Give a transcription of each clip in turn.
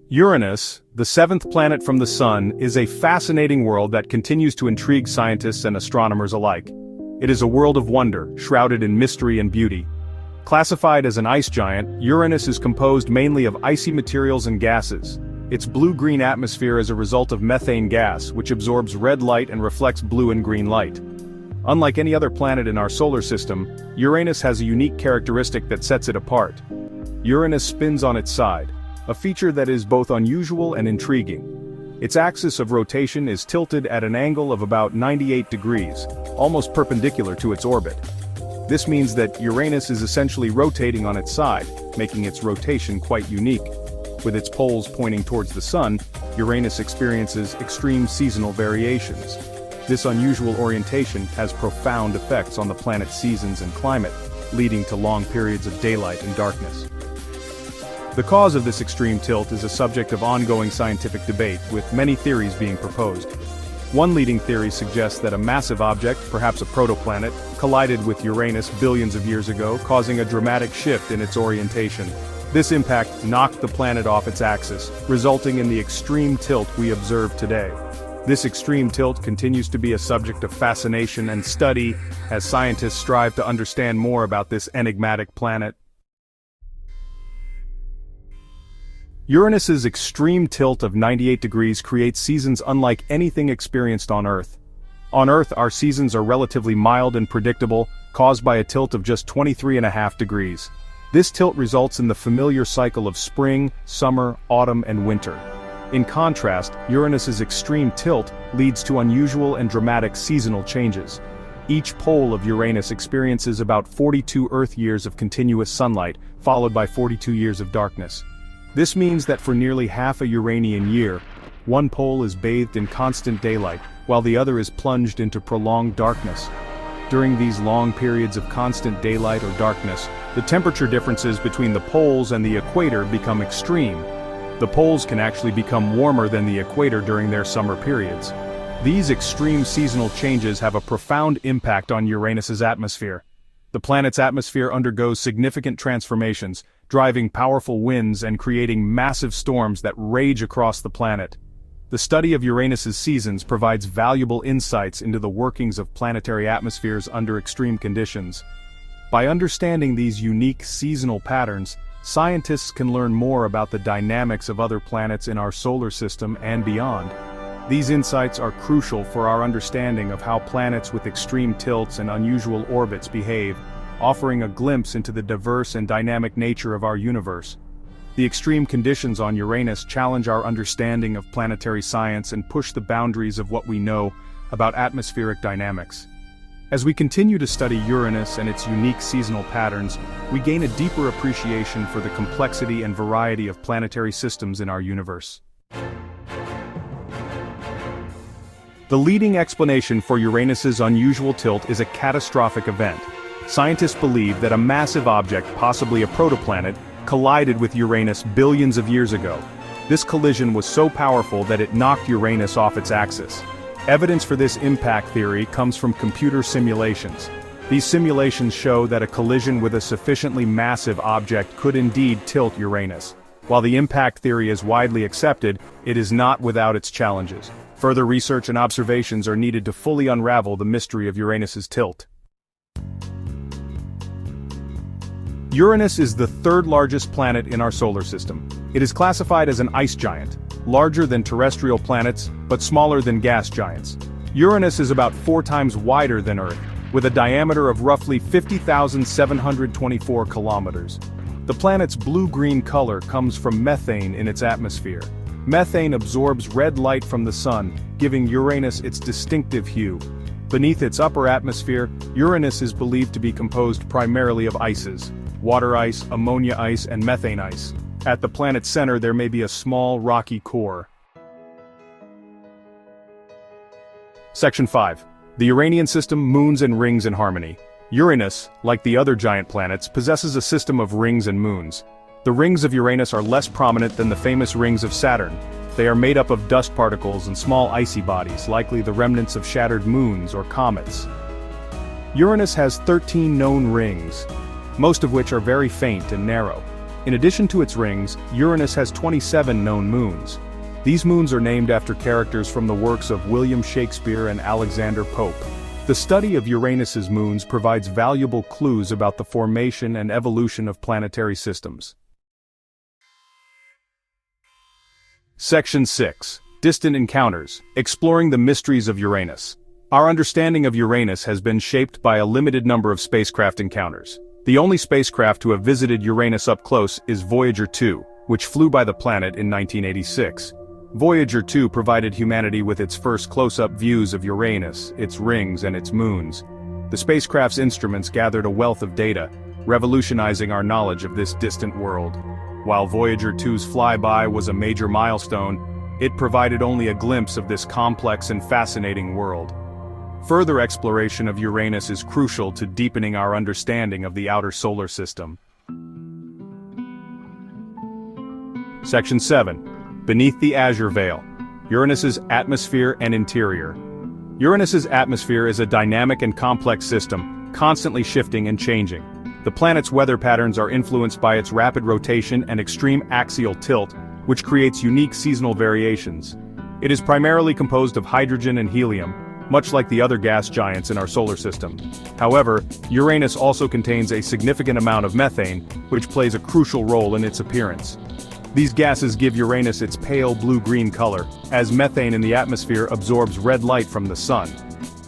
Uranus, the seventh planet from the Sun, is a fascinating world that continues to intrigue scientists and astronomers alike. It is a world of wonder, shrouded in mystery and beauty. Classified as an ice giant, Uranus is composed mainly of icy materials and gases. Its blue-green atmosphere is a result of methane gas, which absorbs red light and reflects blue and green light. Unlike any other planet in our solar system, Uranus has a unique characteristic that sets it apart. Uranus spins on its side, a feature that is both unusual and intriguing. Its axis of rotation is tilted at an angle of about 98 degrees, almost perpendicular to its orbit. This means that Uranus is essentially rotating on its side, making its rotation quite unique. With its poles pointing towards the Sun, Uranus experiences extreme seasonal variations. This unusual orientation has profound effects on the planet's seasons and climate, leading to long periods of daylight and darkness. The cause of this extreme tilt is a subject of ongoing scientific debate, with many theories being proposed. One leading theory suggests that a massive object, perhaps a protoplanet, collided with Uranus billions of years ago, causing a dramatic shift in its orientation. This impact knocked the planet off its axis, resulting in the extreme tilt we observe today. This extreme tilt continues to be a subject of fascination and study as scientists strive to understand more about this enigmatic planet. Uranus's extreme tilt of 98 degrees creates seasons unlike anything experienced on Earth. On Earth, our seasons are relatively mild and predictable, caused by a tilt of just 23.5 degrees. This tilt results in the familiar cycle of spring, summer, autumn, and winter. In contrast, Uranus's extreme tilt leads to unusual and dramatic seasonal changes. Each pole of Uranus experiences about 42 Earth years of continuous sunlight, followed by 42 years of darkness. This means that for nearly half a Uranian year, one pole is bathed in constant daylight, while the other is plunged into prolonged darkness. During these long periods of constant daylight or darkness, the temperature differences between the poles and the equator become extreme. The poles can actually become warmer than the equator during their summer periods. These extreme seasonal changes have a profound impact on Uranus's atmosphere. The planet's atmosphere undergoes significant transformations, driving powerful winds and creating massive storms that rage across the planet. The study of Uranus's seasons provides valuable insights into the workings of planetary atmospheres under extreme conditions. By understanding these unique seasonal patterns, scientists can learn more about the dynamics of other planets in our solar system and beyond. These insights are crucial for our understanding of how planets with extreme tilts and unusual orbits behave, offering a glimpse into the diverse and dynamic nature of our universe. The extreme conditions on Uranus challenge our understanding of planetary science and push the boundaries of what we know about atmospheric dynamics. As we continue to study Uranus and its unique seasonal patterns, we gain a deeper appreciation for the complexity and variety of planetary systems in our universe. The leading explanation for Uranus's unusual tilt is a catastrophic event. Scientists believe that a massive object, possibly a protoplanet, collided with Uranus billions of years ago. This collision was so powerful that it knocked Uranus off its axis. Evidence for this impact theory comes from computer simulations. These simulations show that a collision with a sufficiently massive object could indeed tilt Uranus. While the impact theory is widely accepted, it is not without its challenges. Further research and observations are needed to fully unravel the mystery of Uranus's tilt. Uranus is the third largest planet in our solar system. It is classified as an ice giant, larger than terrestrial planets, but smaller than gas giants. Uranus is about 4 times wider than Earth, with a diameter of roughly 50,724 kilometers. The planet's blue-green color comes from methane in its atmosphere. Methane absorbs red light from the sun, giving Uranus its distinctive hue. Beneath its upper atmosphere, Uranus is believed to be composed primarily of ices: water ice, ammonia ice, and methane ice. At the planet's center there may be a small rocky core. Section 5. The Uranian system: moons and rings in harmony. Uranus, like the other giant planets, possesses a system of rings and moons. The rings of Uranus are less prominent than the famous rings of Saturn. They are made up of dust particles and small icy bodies, likely the remnants of shattered moons or comets. Uranus has 13 known rings, most of which are very faint and narrow. In addition to its rings, Uranus has 27 known moons. These moons are named after characters from the works of William Shakespeare and Alexander Pope. The study of Uranus's moons provides valuable clues about the formation and evolution of planetary systems. Section 6. Distant Encounters, Exploring the Mysteries of Uranus. Our understanding of Uranus has been shaped by a limited number of spacecraft encounters. The only spacecraft to have visited Uranus up close is Voyager 2, which flew by the planet in 1986. Voyager 2 provided humanity with its first close-up views of Uranus, its rings and its moons. The spacecraft's instruments gathered a wealth of data, revolutionizing our knowledge of this distant world. While Voyager 2's flyby was a major milestone, it provided only a glimpse of this complex and fascinating world. Further exploration of Uranus is crucial to deepening our understanding of the outer solar system. Section 7. Beneath the Azure Veil. Uranus's atmosphere and interior. Uranus's atmosphere is a dynamic and complex system, constantly shifting and changing. The planet's weather patterns are influenced by its rapid rotation and extreme axial tilt, which creates unique seasonal variations. It is primarily composed of hydrogen and helium, much like the other gas giants in our solar system. However, Uranus also contains a significant amount of methane, which plays a crucial role in its appearance. These gases give Uranus its pale blue-green color, as methane in the atmosphere absorbs red light from the sun.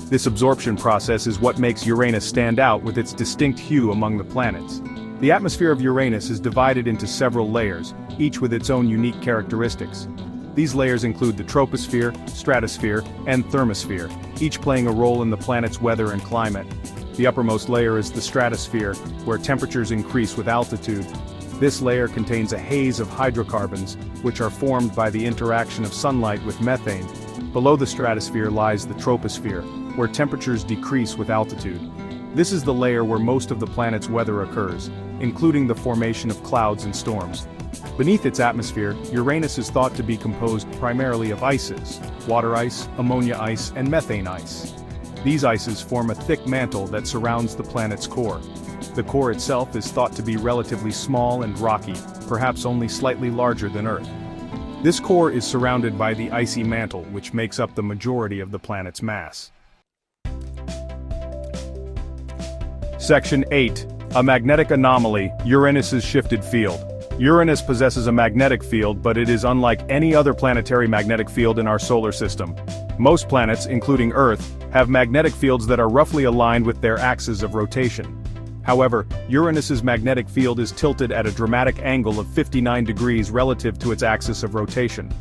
This absorption process is what makes Uranus stand out with its distinct hue among the planets. The atmosphere of Uranus is divided into several layers, each with its own unique characteristics. These layers include the troposphere, stratosphere, and thermosphere, each playing a role in the planet's weather and climate. The uppermost layer is the stratosphere, where temperatures increase with altitude. This layer contains a haze of hydrocarbons, which are formed by the interaction of sunlight with methane. Below the stratosphere lies the troposphere, where temperatures decrease with altitude. This is the layer where most of the planet's weather occurs, including the formation of clouds and storms. Beneath its atmosphere, Uranus is thought to be composed primarily of ices: water ice, ammonia ice, and methane ice. These ices form a thick mantle that surrounds the planet's core. The core itself is thought to be relatively small and rocky, perhaps only slightly larger than Earth. This core is surrounded by the icy mantle, which makes up the majority of the planet's mass. Section 8. A magnetic anomaly, Uranus's shifted field. Uranus possesses a magnetic field, but it is unlike any other planetary magnetic field in our solar system. Most planets, including Earth, have magnetic fields that are roughly aligned with their axes of rotation. However, Uranus's magnetic field is tilted at a dramatic angle of 59 degrees relative to its axis of rotation.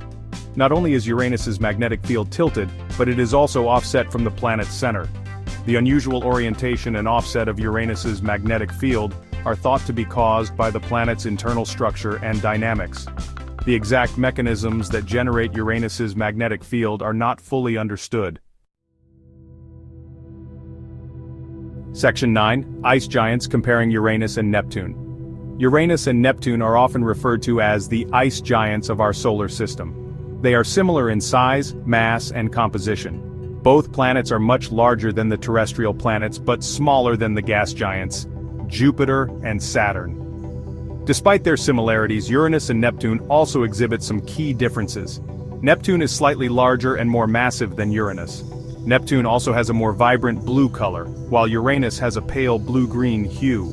Not only is Uranus's magnetic field tilted, but it is also offset from the planet's center. The unusual orientation and offset of Uranus's magnetic field are thought to be caused by the planet's internal structure and dynamics. The exact mechanisms that generate Uranus's magnetic field are not fully understood. Section 9. Ice giants comparing Uranus and Neptune. Uranus and Neptune are often referred to as the ice giants of our solar system. They are similar in size, mass, and composition. Both planets are much larger than the terrestrial planets but smaller than the gas giants, Jupiter and Saturn. Despite their similarities, Uranus and Neptune also exhibit some key differences. Neptune is slightly larger and more massive than Uranus. Neptune also has a more vibrant blue color, while Uranus has a pale blue-green hue.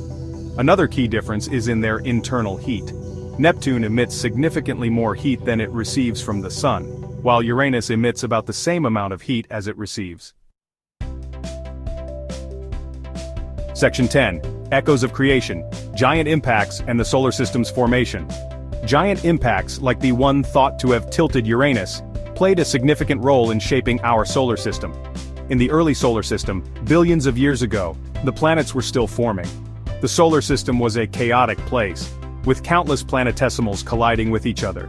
Another key difference is in their internal heat. Neptune emits significantly more heat than it receives from the sun, while Uranus emits about the same amount of heat as it receives. Section 10. Echoes of Creation, Giant Impacts and the Solar System's Formation. Giant impacts, like the one thought to have tilted Uranus, played a significant role in shaping our solar system. In the early solar system, billions of years ago, the planets were still forming. The solar system was a chaotic place, with countless planetesimals colliding with each other.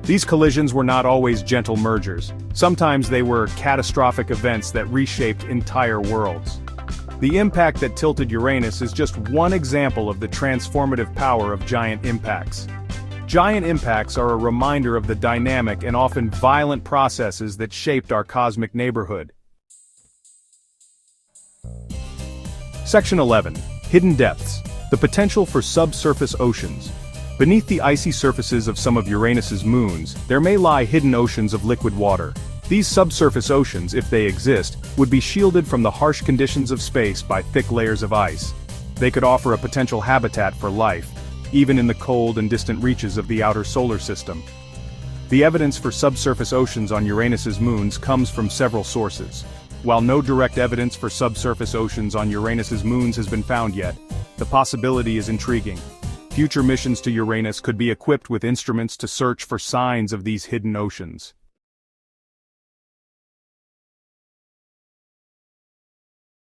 These collisions were not always gentle mergers. Sometimes they were catastrophic events that reshaped entire worlds. The impact that tilted Uranus is just one example of the transformative power of giant impacts. Giant impacts are a reminder of the dynamic and often violent processes that shaped our cosmic neighborhood. Section 11. Hidden Depths, the Potential for Subsurface Oceans. Beneath the icy surfaces of some of Uranus's moons, there may lie hidden oceans of liquid water. These subsurface oceans, if they exist, would be shielded from the harsh conditions of space by thick layers of ice. They could offer a potential habitat for life, even in the cold and distant reaches of the outer solar system. The evidence for subsurface oceans on Uranus's moons comes from several sources. While no direct evidence for subsurface oceans on Uranus's moons has been found yet, the possibility is intriguing. Future missions to Uranus could be equipped with instruments to search for signs of these hidden oceans.